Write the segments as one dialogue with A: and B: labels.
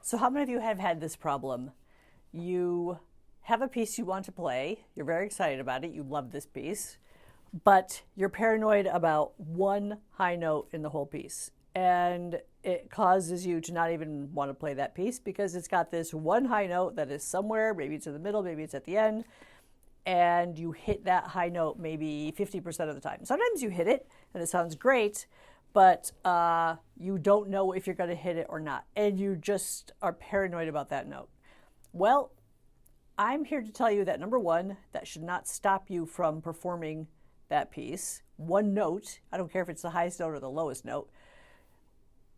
A: So how many of you have had this problem? You have a piece you want to play, you're very excited about it, you love this piece, but you're paranoid about one high note in the whole piece. And it causes you to not even want to play that piece because it's got this one high note that is somewhere, maybe it's in the middle, maybe it's at the end, and you hit that high note maybe 50% of the time. Sometimes you hit it and it sounds great, but you don't know if you're going to hit it or not, and you just are paranoid about that note. Well, I'm here to tell you that number one, that should not stop you from performing that piece. One note, I don't care if it's the highest note or the lowest note,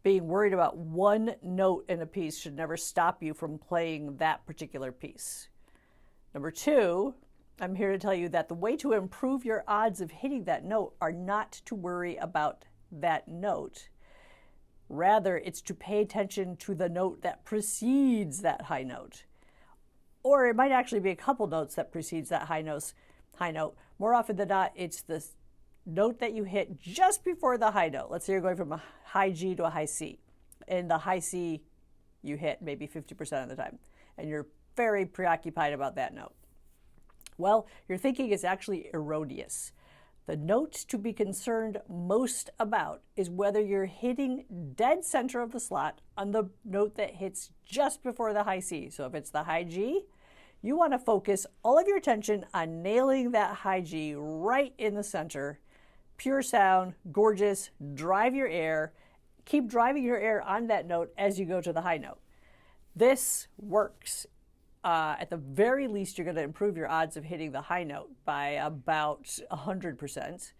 A: being worried about one note in a piece should never stop you from playing that particular piece. Number two, I'm here to tell you that the way to improve your odds of hitting that note are not to worry about that note. Rather, it's to pay attention to the note that precedes that high note. Or it might actually be a couple notes that precedes that high note. More often than not, it's the note that you hit just before the high note. Let's say you're going from a high G to a high C. And the high C you hit maybe 50% of the time. And you're very preoccupied about that note. Well, your thinking is actually erroneous. The note to be concerned most about is whether you're hitting dead center of the slot on the note that hits just before the high C. So if it's the high G, you want to focus all of your attention on nailing that high G right in the center. Pure sound, gorgeous, drive your air. Keep driving your air on that note as you go to the high note. This works. At the very least, you're going to improve your odds of hitting the high note by about 100%.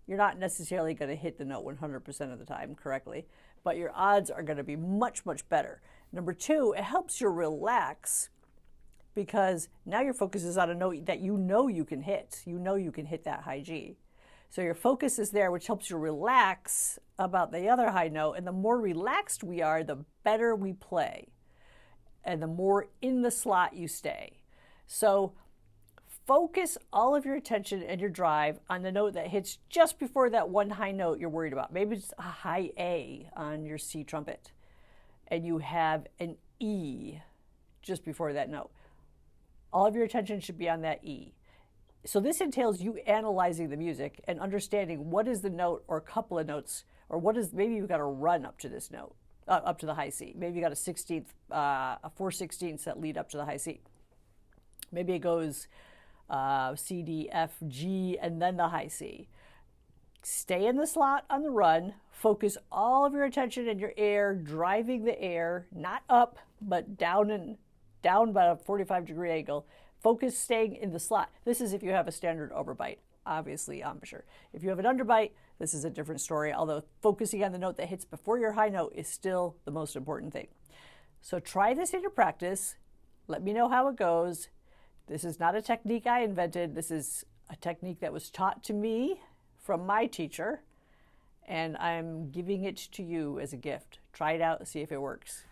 A: You're not necessarily going to hit the note 100% of the time correctly, but your odds are going to be much, much better. Number two, it helps you relax because now your focus is on a note that you know you can hit. You know you can hit that high G. So your focus is there, which helps you relax about the other high note. And the more relaxed we are, the better we play. And the more in the slot you stay. So focus all of your attention and your drive on the note that hits just before that one high note you're worried about. Maybe it's a high A on your C trumpet, and you have an E just before that note. All of your attention should be on that E. So this entails you analyzing the music and understanding what is the note or a couple of notes, or what is, maybe you've got to run up to this note. Up to the high C. Maybe you got a 4/16 that lead up to the high C. Maybe it goes C, D, F, G, and then the high C. Stay in the slot on the run. Focus all of your attention and your air, driving the air, not up, but down by a 45-degree angle. Focus staying in the slot. This is if you have a standard overbite, obviously embouchure. If you have an underbite, this is a different story, although focusing on the note that hits before your high note is still the most important thing. So try this in your practice. Let me know how it goes. This is not a technique I invented. This is a technique that was taught to me from my teacher, and I'm giving it to you as a gift. Try it out and see if it works.